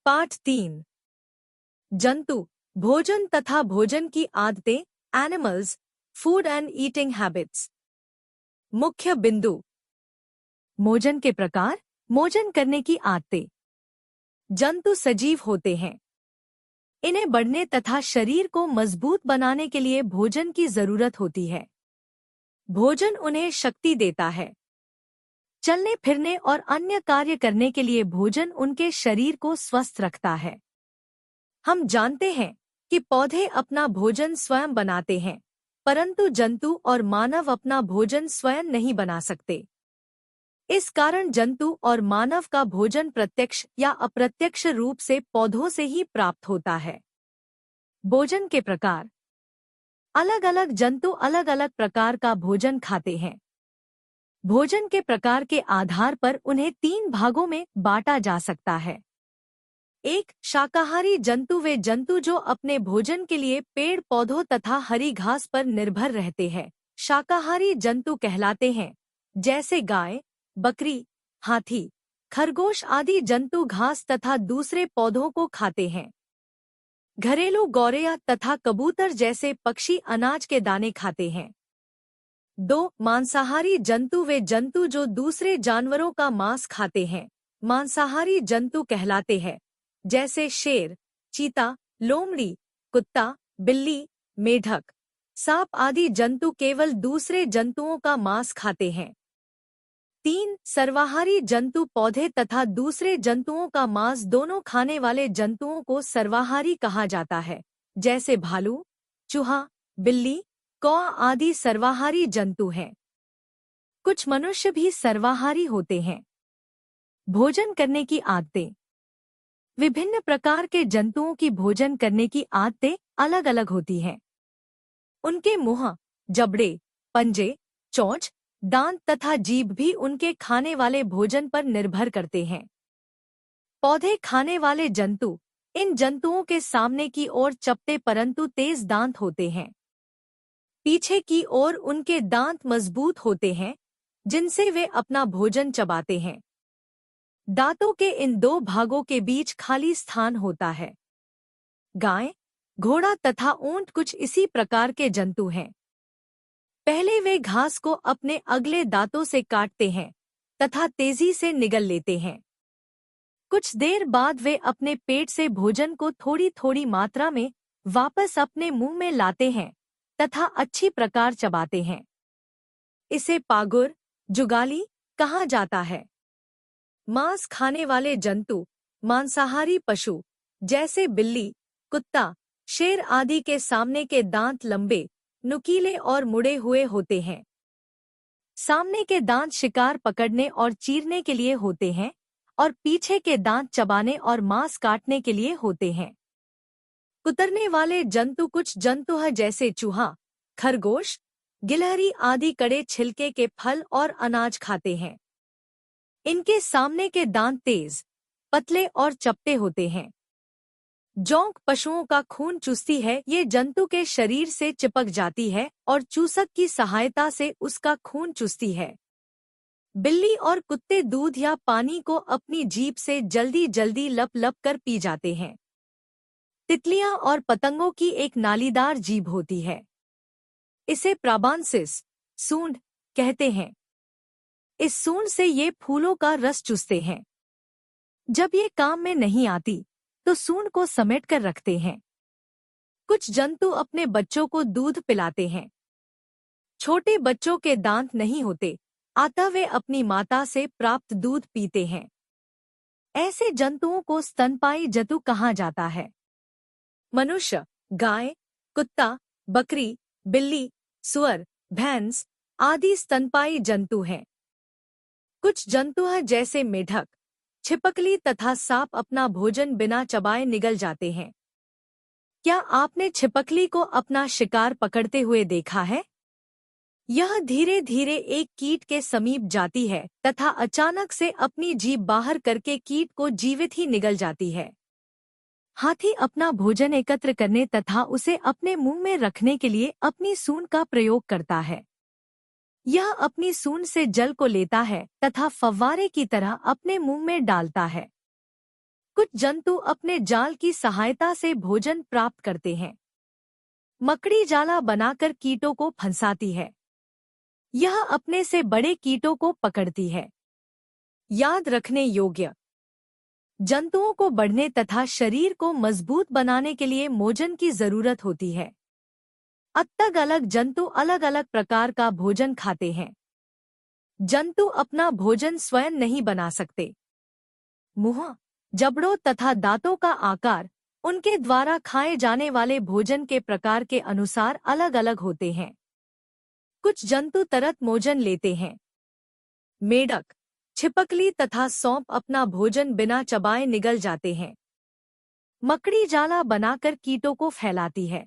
पाठ 3। जंतु, भोजन तथा भोजन की आदतें, animals, food and eating habits. मुख्य बिंदु। मोजन के प्रकार, मोजन करने की आदतें। जंतु सजीव होते हैं। इन्हें बढ़ने तथा शरीर को मजबूत बनाने के लिए भोजन की जरूरत होती है। भोजन उन्हें शक्ति देता है। चलने फिरने और अन्य कार्य करने के लिए भोजन उनके शरीर को स्वस्थ रखता है। हम जानते हैं कि पौधे अपना भोजन स्वयं बनाते हैं, परंतु जंतु और मानव अपना भोजन स्वयं नहीं बना सकते। इस कारण जंतु और मानव का भोजन प्रत्यक्ष या अप्रत्यक्ष रूप से पौधों से ही प्राप्त होता है। भोजन के प्रकार। अलग अलग जंतु अलग अलग प्रकार का भोजन खाते हैं। भोजन के प्रकार के आधार पर उन्हें 3 भागों में बांटा जा सकता है। 1. शाकाहारी जंतु। वे जंतु जो अपने भोजन के लिए पेड़ पौधों तथा हरी घास पर निर्भर रहते हैं, शाकाहारी जंतु कहलाते हैं। जैसे गाय, बकरी, हाथी, खरगोश आदि जंतु घास तथा दूसरे पौधों को खाते हैं। घरेलू गौरैया तथा कबूतर जैसे पक्षी अनाज के दाने खाते हैं। 2. मांसाहारी जंतु। वे जंतु जो दूसरे जानवरों का मांस खाते हैं, मांसाहारी जंतु कहलाते हैं। जैसे शेर, चीता, लोमड़ी, कुत्ता, बिल्ली, मेढक, सांप आदि जंतु केवल दूसरे जंतुओं का मांस खाते हैं। 3. सर्वाहारी जंतु। पौधे तथा दूसरे जंतुओं का मांस दोनों खाने वाले जंतुओं को सर्वाहारी कहा जाता है। जैसे भालू, चूहा, बिल्ली, कौआ आदि सर्वाहारी जंतु हैं। कुछ मनुष्य भी सर्वाहारी होते हैं। भोजन करने की आदतें। विभिन्न प्रकार के जंतुओं की भोजन करने की आदतें अलग अलग होती हैं। उनके मुंह, जबड़े, पंजे, चोंच, दांत तथा जीभ भी उनके खाने वाले भोजन पर निर्भर करते हैं। पौधे खाने वाले जंतु। इन जंतुओं के सामने की ओर चपटे परंतु तेज दांत होते हैं। पीछे की ओर उनके दांत मजबूत होते हैं, जिनसे वे अपना भोजन चबाते हैं। दांतों के इन 2 भागों के बीच खाली स्थान होता है। गाय, घोड़ा तथा ऊंट कुछ इसी प्रकार के जंतु हैं। पहले वे घास को अपने अगले दांतों से काटते हैं तथा तेजी से निगल लेते हैं। कुछ देर बाद वे अपने पेट से भोजन को थोड़ी थोड़ी मात्रा में वापस अपने मुंह में लाते हैं तथा अच्छी प्रकार चबाते हैं। इसे पागुर, जुगाली कहा जाता है। मांस खाने वाले जंतु। मांसाहारी पशु जैसे बिल्ली, कुत्ता, शेर आदि के सामने के दांत लंबे, नुकीले और मुड़े हुए होते हैं। सामने के दांत शिकार पकड़ने और चीरने के लिए होते हैं और पीछे के दांत चबाने और मांस काटने के लिए होते हैं। कुतरने वाले जंतु। कुछ जंतु हैं जैसे चूहा, खरगोश, गिलहरी आदि कड़े छिलके के फल और अनाज खाते हैं। इनके सामने के दांत तेज, पतले और चपटे होते हैं। जोंक पशुओं का खून चूसती है। ये जंतु के शरीर से चिपक जाती है और चूसक की सहायता से उसका खून चूसती है। बिल्ली और कुत्ते दूध या पानी को अपनी जीभ से जल्दी जल्दी लप लप कर पी जाते हैं। तितलियां और पतंगों की एक नालीदार जीभ होती है। इसे प्राबांसिस, सूंड, कहते हैं। इस सूंड से ये फूलों का रस चूसते हैं। जब ये काम में नहीं आती तो सूंड को समेट कर रखते हैं। कुछ जंतु अपने बच्चों को दूध पिलाते हैं। छोटे बच्चों के दांत नहीं होते, अतः वे अपनी माता से प्राप्त दूध पीते हैं। ऐसे जंतुओं को स्तनपायी जंतु कहा जाता है। मनुष्य, गाय, कुत्ता, बकरी, बिल्ली, सुअर, भैंस आदि स्तनपायी जंतु हैं। कुछ जंतु हैं जैसे मेढक, छिपकली तथा सांप अपना भोजन बिना चबाए निगल जाते हैं। क्या आपने छिपकली को अपना शिकार पकड़ते हुए देखा है? यह धीरे धीरे एक कीट के समीप जाती है तथा अचानक से अपनी जीभ बाहर करके कीट को जीवित ही निगल जाती है। हाथी अपना भोजन एकत्र करने तथा उसे अपने मुंह में रखने के लिए अपनी सूंड का प्रयोग करता है। यह अपनी सूंड से जल को लेता है तथा फव्वारे की तरह अपने मुंह में डालता है। कुछ जंतु अपने जाल की सहायता से भोजन प्राप्त करते हैं। मकड़ी जाला बनाकर कीटों को फंसाती है। यह अपने से बड़े कीटों को पकड़ती है। याद रखने योग्य: जंतुओं को बढ़ने तथा शरीर को मजबूत बनाने के लिए भोजन की जरूरत होती है। अलग अलग जंतु अलग अलग प्रकार का भोजन खाते हैं। जंतु अपना भोजन स्वयं नहीं बना सकते। मुंह, जबड़ों तथा दांतों का आकार उनके द्वारा खाए जाने वाले भोजन के प्रकार के अनुसार अलग अलग होते हैं। कुछ जंतु तरत भोजन लेते हैं। मेढक, छिपकली तथा सौंप अपना भोजन बिना चबाए निगल जाते हैं। मकड़ी जाला बनाकर कीटों को फैलाती है।